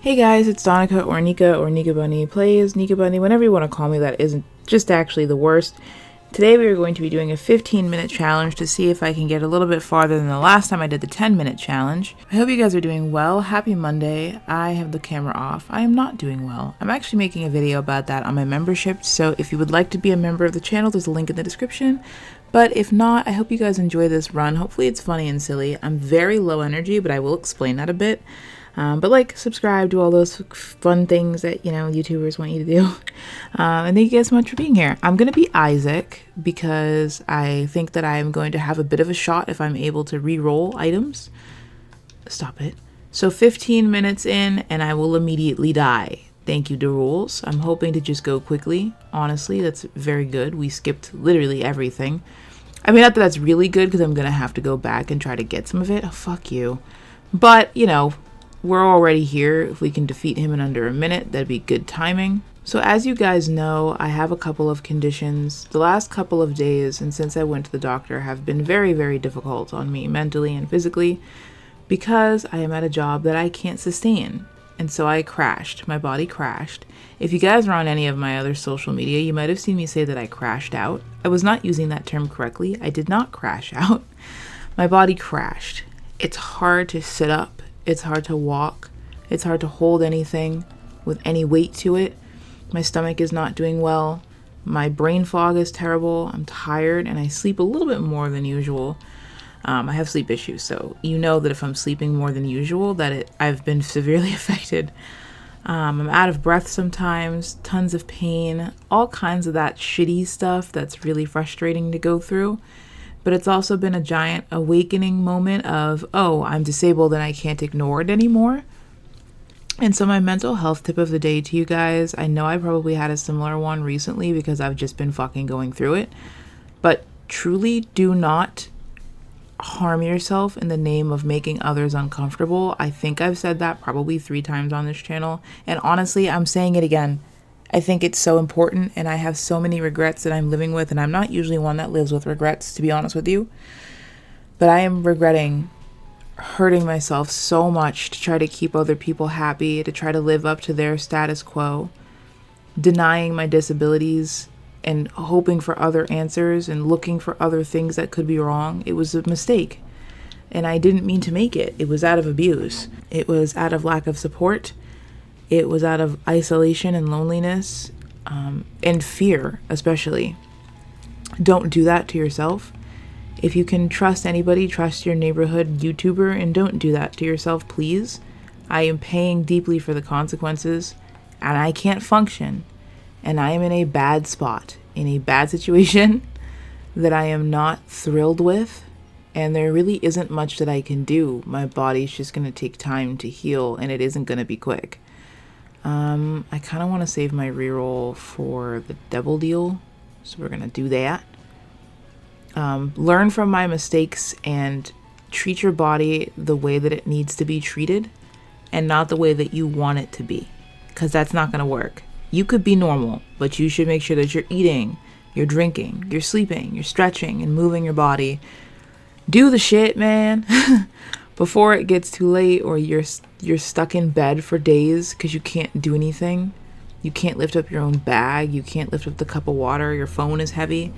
Hey guys, it's Donica or Nika Bunny Plays, Nika Bunny, whatever you want to call me. That isn't just actually the worst. Today we are going to be doing a 15-minute challenge to see if I can get a little bit farther than the last time I did the 10-minute challenge. I hope you guys are doing well. Happy Monday. I have the camera off. I am not doing well. I'm actually making a video about that on my membership, so if you would like to be a member of the channel, there's a link in the description. But if not, I hope you guys enjoy this run. Hopefully it's funny and silly. I'm very low energy, but I will explain that a bit. But like, subscribe, do all those fun things that, YouTubers want you to do. And thank you guys so much for being here. I'm going to be Isaac because I think that I'm going to have a bit of a shot if I'm able to re-roll items. Stop it. So 15 minutes in and I will immediately die. Thank you to rules. I'm hoping to just go quickly. Honestly, that's very good. We skipped literally everything. I mean, not that that's really good because I'm going to have to go back and try to get some of it. Oh, fuck you. But, we're already here. If we can defeat him in under a minute, that'd be good timing. So as you guys know, I have a couple of conditions. The last couple of days, and since I went to the doctor, have been very, very difficult on me mentally and physically because I am at a job that I can't sustain. And so I crashed. My body crashed. If you guys are on any of my other social media, you might have seen me say that I crashed out. I was not using that term correctly. I did not crash out. My body crashed. It's hard to sit up. It's hard to walk. It's hard to hold anything with any weight to it. My stomach is not doing well. My brain fog is terrible. I'm tired and I sleep a little bit more than usual. I have sleep issues, so you know that if I'm sleeping more than usual, that I've been severely affected. I'm out of breath sometimes, tons of pain, all kinds of that shitty stuff that's really frustrating to go through. But it's also been a giant awakening moment of, oh, I'm disabled and I can't ignore it anymore. And so my mental health tip of the day to you guys, I know I probably had a similar one recently because I've just been fucking going through it. But truly do not harm yourself in the name of making others uncomfortable. I think I've said that probably 3 times on this channel. And honestly, I'm saying it again. I think it's so important and I have so many regrets that I'm living with, and I'm not usually one that lives with regrets, to be honest with you. But I am regretting hurting myself so much to try to keep other people happy, to try to live up to their status quo, denying my disabilities and hoping for other answers and looking for other things that could be wrong. It was a mistake and I didn't mean to make it. It was out of abuse. It was out of lack of support. It was out of isolation and loneliness, and fear, especially. Don't do that to yourself. If you can trust anybody, trust your neighborhood YouTuber, and don't do that to yourself, please. I am paying deeply for the consequences, and I can't function, and I am in a bad spot, in a bad situation that I am not thrilled with, and there really isn't much that I can do. My body's just going to take time to heal, and it isn't going to be quick. I kind of want to save my reroll for the double deal, so we're going to do that. Learn from my mistakes and treat your body the way that it needs to be treated and not the way that you want it to be, because that's not going to work. You could be normal, but you should make sure that you're eating, you're drinking, you're sleeping, you're stretching and moving your body. Do the shit, man. Before it gets too late or you're stuck in bed for days because you can't do anything. You can't lift up your own bag. You can't lift up the cup of water. Your phone is heavy.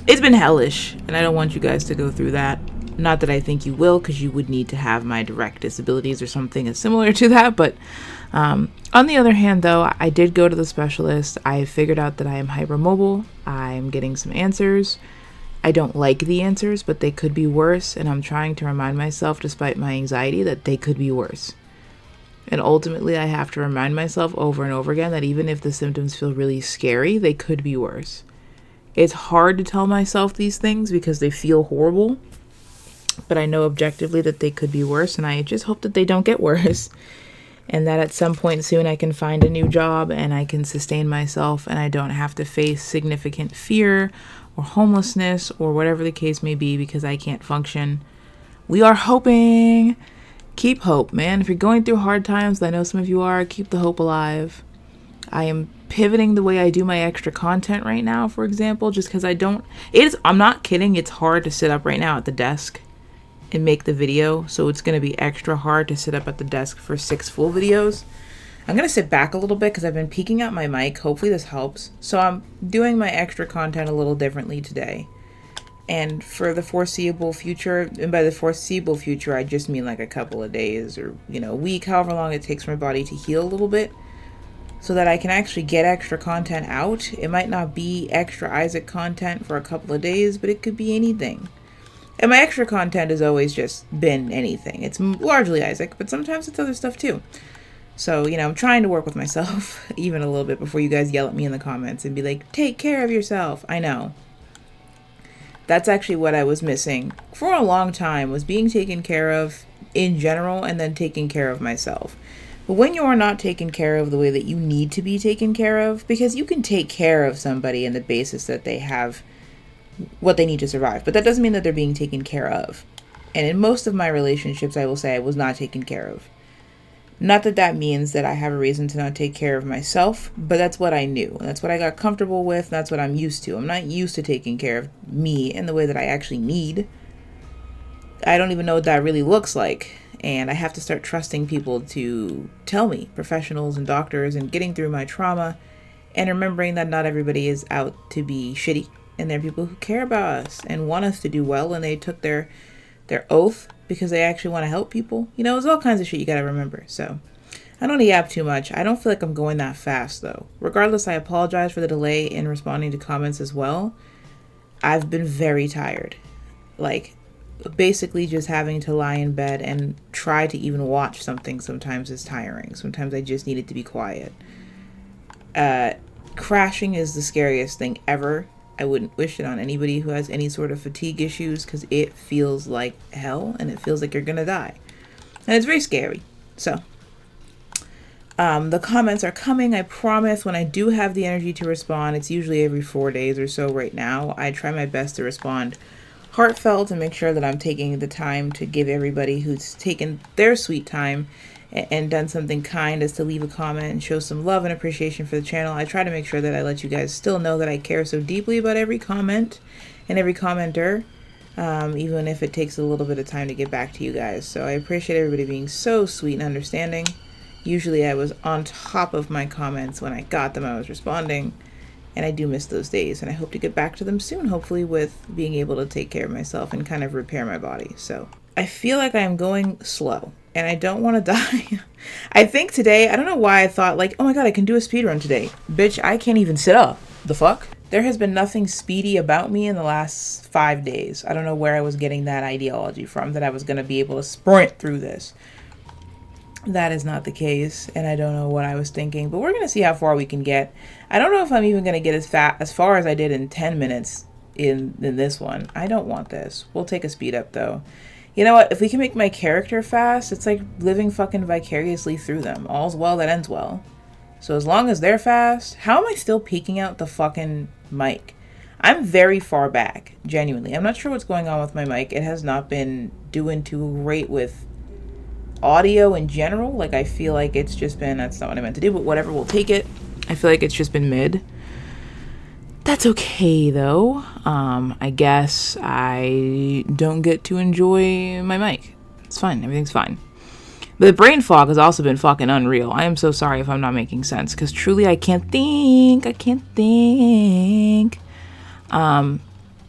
It's been hellish, and I don't want you guys to go through that. Not that I think you will, because you would need to have my direct disabilities or something similar to that. But on the other hand, though, I did go to the specialist. I figured out that I am hypermobile. I'm getting some answers. I don't like the answers, but they could be worse, and I'm trying to remind myself, despite my anxiety, that they could be worse. And ultimately, I have to remind myself over and over again that even if the symptoms feel really scary, they could be worse. It's hard to tell myself these things because they feel horrible, but I know objectively that they could be worse, and I just hope that they don't get worse, and that at some point soon I can find a new job and I can sustain myself and I don't have to face significant fear or homelessness or whatever the case may be because I can't function. We are hoping. Keep hope, man. If you're going through hard times, I know some of you are, keep the hope alive. I am pivoting the way I do my extra content right now, for example, just because I'm not kidding, it's hard to sit up right now at the desk and make the video, so it's going to be extra hard to sit up at the desk for 6 full videos. I'm going to sit back a little bit because I've been peeking out my mic. Hopefully this helps. So I'm doing my extra content a little differently today. And for the foreseeable future, and by the foreseeable future, I just mean like a couple of days or, a week, however long it takes for my body to heal a little bit, so that I can actually get extra content out. It might not be extra Isaac content for a couple of days, but it could be anything. And my extra content has always just been anything. It's largely Isaac, but sometimes it's other stuff too. So, I'm trying to work with myself even a little bit before you guys yell at me in the comments and be like, take care of yourself. I know. That's actually what I was missing for a long time, was being taken care of in general and then taking care of myself. But when you are not taken care of the way that you need to be taken care of, because you can take care of somebody on the basis that they have what they need to survive, but that doesn't mean that they're being taken care of. And in most of my relationships, I will say I was not taken care of. Not that that means that I have a reason to not take care of myself, but that's what I knew. That's what I got comfortable with. That's what I'm used to. I'm not used to taking care of me in the way that I actually need. I don't even know what that really looks like. And I have to start trusting people to tell me, professionals and doctors, and getting through my trauma and remembering that not everybody is out to be shitty. And there are people who care about us and want us to do well, and they took their oath because they actually want to help people. There's all kinds of shit you got to remember. So I don't yap too much. I don't feel like I'm going that fast though. Regardless, I apologize for the delay in responding to comments as well. I've been very tired. Basically just having to lie in bed and try to even watch something sometimes is tiring. Sometimes I just need it to be quiet. Crashing is the scariest thing ever. I wouldn't wish it on anybody who has any sort of fatigue issues, because it feels like hell and it feels like you're gonna die. And it's very scary. So the comments are coming, I promise. When I do have the energy to respond, it's usually every 4 days or so right now. I try my best to respond heartfelt and make sure that I'm taking the time to give everybody who's taken their sweet time and done something kind as to leave a comment and show some love and appreciation for the channel. I try to make sure that I let you guys still know that I care so deeply about every comment and every commenter, even if it takes a little bit of time to get back to you guys. So I appreciate everybody being so sweet and understanding. Usually I was on top of my comments when I got them. I was responding. And I do miss those days, and I hope to get back to them soon, hopefully with being able to take care of myself and kind of repair my body. So I feel like I'm going slow, and I don't want to die. I think today, I don't know why I thought oh my god, I can do a speed run today. Bitch, I can't even sit up. The fuck? There has been nothing speedy about me in the last 5 days. I don't know where I was getting that ideology from, that I was going to be able to sprint through this. That is not the case, and I don't know what I was thinking, but we're going to see how far we can get. I don't know if I'm even going to get as far as I did in 10 minutes in this one. I don't want this. We'll take a speed up, though. You know what? If we can make my character fast, it's like living fucking vicariously through them. All's well that ends well. So as long as they're fast, how am I still peeking out the fucking mic? I'm very far back, genuinely. I'm not sure what's going on with my mic. It has not been doing too great with audio in general. I feel like it's just been, that's not what I meant to do, but whatever, we'll take it. I feel like it's just been mid. That's okay though. I guess I don't get to enjoy my mic. It's fine. Everything's fine. But the brain fog has also been fucking unreal. I am so sorry if I'm not making sense, because truly I can't think.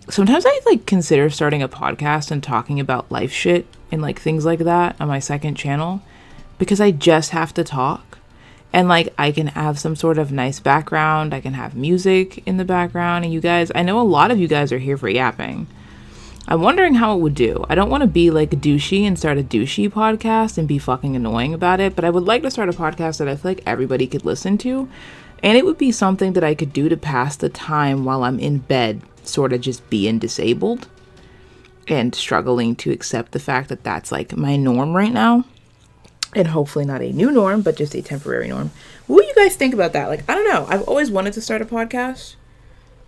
Sometimes I consider starting a podcast and talking about life shit and things like that on my second channel, because I just have to talk, and I can have some sort of nice background. I can have music in the background, and you guys, I know a lot of you guys are here for yapping. I'm wondering how it would do. I don't want to be douchey and start a douchey podcast and be fucking annoying about it, but I would like to start a podcast that I feel like everybody could listen to, and it would be something that I could do to pass the time while I'm in bed, sort of just being disabled and struggling to accept the fact that that's my norm right now, and hopefully not a new norm, but just a temporary norm. What do you guys think about that? I don't know. I've always wanted to start a podcast,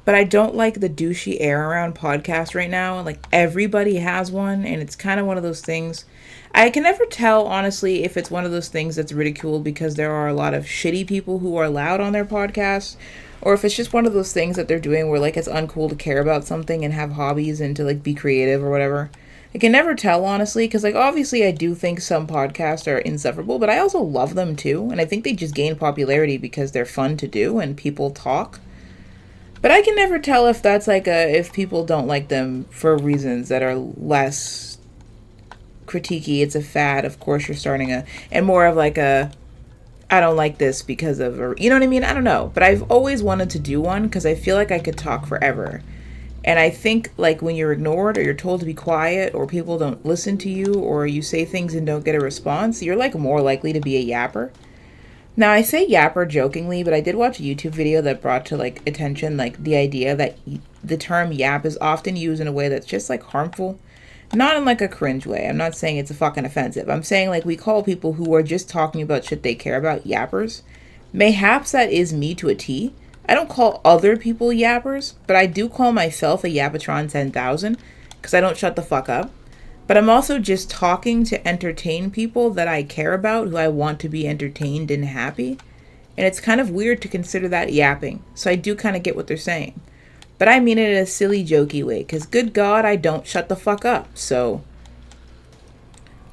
but I don't like the douchey air around podcasts right now. Everybody has one, and it's kind of one of those things. I can never tell, honestly, if it's one of those things that's ridiculed because there are a lot of shitty people who are loud on their podcasts, or if it's just one of those things that they're doing where it's uncool to care about something and have hobbies and to be creative or whatever. I can never tell, honestly, because, like, obviously I do think some podcasts are insufferable, but I also love them too, and I think they just gain popularity because they're fun to do and people talk. But I can never tell if that's like if people don't like them for reasons that are less critiquey. It's a fad, of course you're starting and more of like I don't like this because of, you know what I mean? I don't know. But I've always wanted to do one because I feel like I could talk forever. And I think, like, when you're ignored or you're told to be quiet or people don't listen to you or you say things and don't get a response, you're, like, more likely to be a yapper. Now, I say yapper jokingly, but I did watch a YouTube video that brought to, like, attention, like, the idea that the term yap is often used in a way that's just, like, harmful. Not in, like, a cringe way. I'm not saying it's a fucking offensive. I'm saying, like, we call people who are just talking about shit they care about yappers. Mayhaps that is me to a T. I don't call other people yappers, but I do call myself a Yapatron 10,000 because I don't shut the fuck up. But I'm also just talking to entertain people that I care about, who I want to be entertained and happy. And it's kind of weird to consider that yapping. So I do kind of get what they're saying. But I mean it in a silly, jokey way, because good God, I don't shut the fuck up. So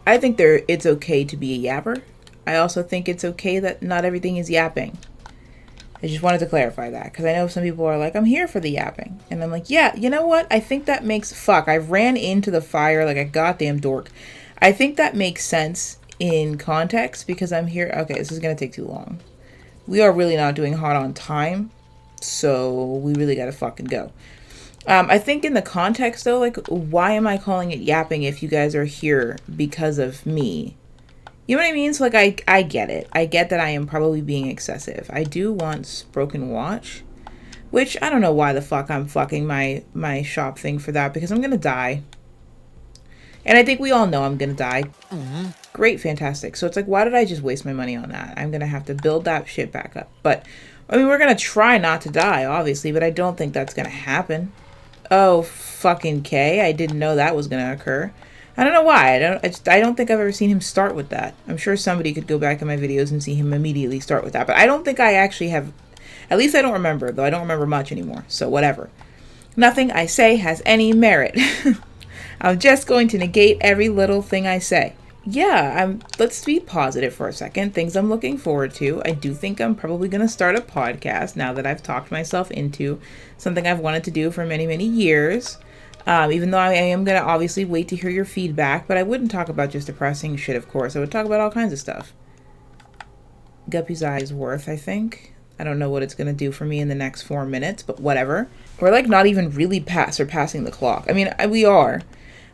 I think it's okay to be a yapper. I also think it's okay that not everything is yapping. I just wanted to clarify that because I know some people are like, I'm here for the yapping. And I'm like, yeah, you know what? I think that makes, I ran into the fire like a goddamn dork. I think that makes sense in context because I'm here. Okay, this is going to take too long. We are really not doing hot on time. So we really got to fucking go. I think in the context though, like, why am I calling it yapping if you guys are here because of me? You know what I mean? So, like, I get it. I get that I am probably being excessive. I do want Broken Watch, which I don't know why the fuck I'm fucking my shop thing for that, because I'm going to die. And I think we all know I'm going to die. Great, fantastic. So it's like, why did I just waste my money on that? I'm going to have to build that shit back up. But, I mean, we're going to try not to die, obviously, but I don't think that's going to happen. Oh, fucking K. I didn't know that was going to occur. I don't know why. I don't think I've ever seen him start with that. I'm sure somebody could go back in my videos and see him immediately start with that. But I don't think I actually have. At least I don't remember, though. I don't remember much anymore. So whatever. Nothing I say has any merit. I'm just going to negate every little thing I say. Yeah, let's be positive for a second. Things I'm looking forward to. I do think I'm probably going to start a podcast now that I've talked myself into something I've wanted to do for many, many years. Even though I am going to obviously wait to hear your feedback, but I wouldn't talk about just depressing shit, of course. I would talk about all kinds of stuff. Guppy's Eye's worth, I think. I don't know what it's going to do for me in the next 4 minutes, but whatever. We're like not even really surpassing the clock. I mean, we are.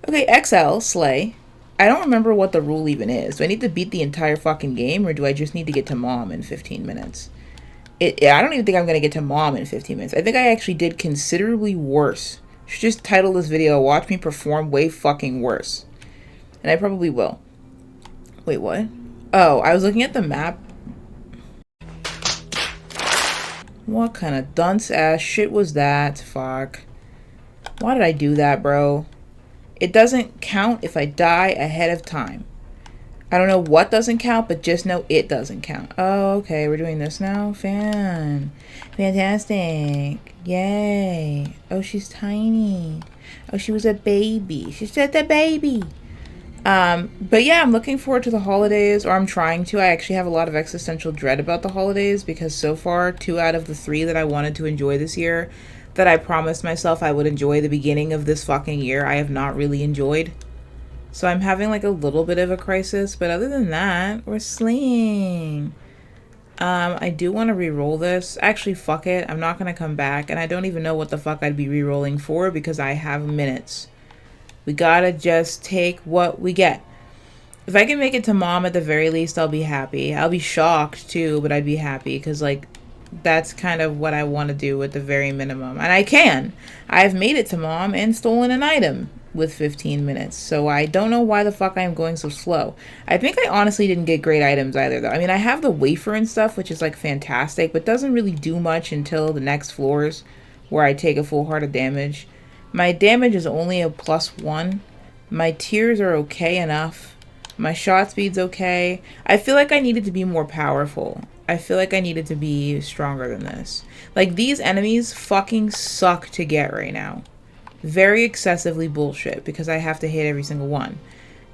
Okay, XL, Slay. I don't remember what the rule even is. Do I need to beat the entire fucking game, or do I just need to get to Mom in 15 minutes? I don't even think I'm going to get to Mom in 15 minutes. I think I actually did considerably worse. Should just title this video, Watch Me Perform Way Fucking Worse. And I probably will. Wait, what? Oh, I was looking at the map. What kind of dunce ass shit was that? Fuck. Why did I do that, bro? It doesn't count if I die ahead of time. I don't know what doesn't count, but just know it doesn't count. Oh, okay, we're doing this now? Fantastic. Yay. Oh, she's tiny. Oh, she was a baby. She's just a baby. But yeah, I'm looking forward to the holidays, or I'm trying to. I actually have a lot of existential dread about the holidays because so far, 2 out of the 3 that I wanted to enjoy this year, that I promised myself I would enjoy the beginning of this fucking year, I have not really enjoyed. So I'm having like a little bit of a crisis, but other than that, we're slaying. I do want to re-roll this. Actually, fuck it. I'm not going to come back, and I don't even know what the fuck I'd be re-rolling for because I have minutes. We gotta just take what we get. If I can make it to Mom at the very least, I'll be happy. I'll be shocked too, but I'd be happy because like that's kind of what I want to do at the very minimum. And I can. I've made it to Mom and stolen an item with 15 minutes. So I don't know why the fuck I am going so slow. I think I honestly didn't get great items either though. I mean, I have the wafer and stuff, which is like fantastic, but doesn't really do much until the next floors where I take a full heart of damage. My damage is only a +1. My tears are okay enough. My shot speed's okay. I feel like I needed to be more powerful. I feel like I needed to be stronger than this. Like, these enemies fucking suck to get right now. very excessively bullshit because I have to hit every single one.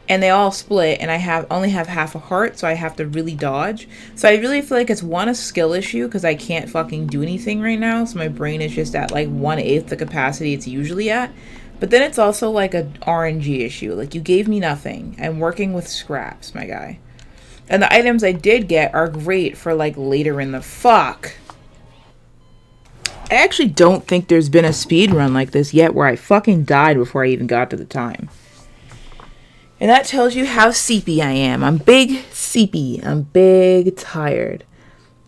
And they all split, and I only have half a heart, so I have to really dodge. So I really feel like it's a skill issue because I can't fucking do anything right now. So my brain is just at like 1/8 the capacity it's usually at. But then it's also like a RNG issue. Like, you gave me nothing. I'm working with scraps, my guy. And the items I did get are great for like later in the fuck. I actually don't think there's been a speed run like this yet where I fucking died before I even got to the time. And that tells you how seepy I am. I'm big seepy. I'm big tired.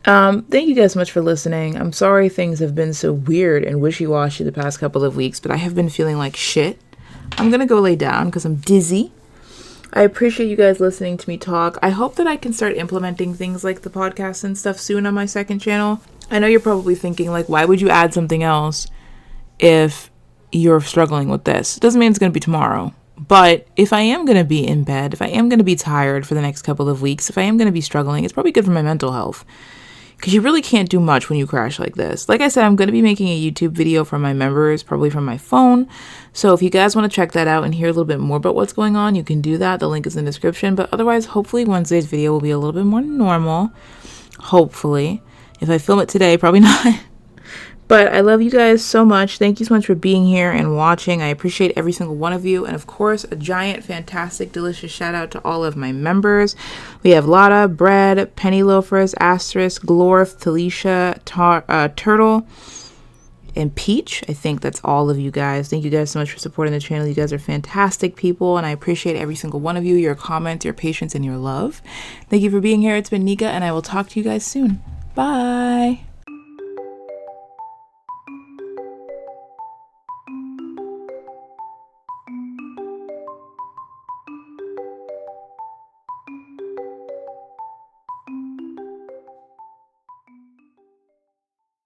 Thank you guys so much for listening. I'm sorry things have been so weird and wishy-washy the past couple of weeks, but I have been feeling like shit. I'm gonna go lay down because I'm dizzy. I appreciate you guys listening to me talk. I hope that I can start implementing things like the podcast and stuff soon on my second channel. I know you're probably thinking, like, why would you add something else if you're struggling with this? It doesn't mean it's gonna be tomorrow. But if I am going to be in bed, if I am going to be tired for the next couple of weeks, if I am going to be struggling, it's probably good for my mental health. Because you really can't do much when you crash like this. Like I said, I'm going to be making a YouTube video for my members, probably from my phone. So if you guys want to check that out and hear a little bit more about what's going on, you can do that. The link is in the description. But otherwise, hopefully Wednesday's video will be a little bit more normal. Hopefully. If I film it today, probably not. But I love you guys so much. Thank you so much for being here and watching. I appreciate every single one of you. And of course, a giant, fantastic, delicious shout out to all of my members. We have Lotta, Bread, Penny Loafers, Asterisk, Glorf, Talisha, Turtle, and Peach. I think that's all of you guys. Thank you guys so much for supporting the channel. You guys are fantastic people, and I appreciate every single one of you, your comments, your patience, and your love. Thank you for being here. It's been Nika, and I will talk to you guys soon. Bye.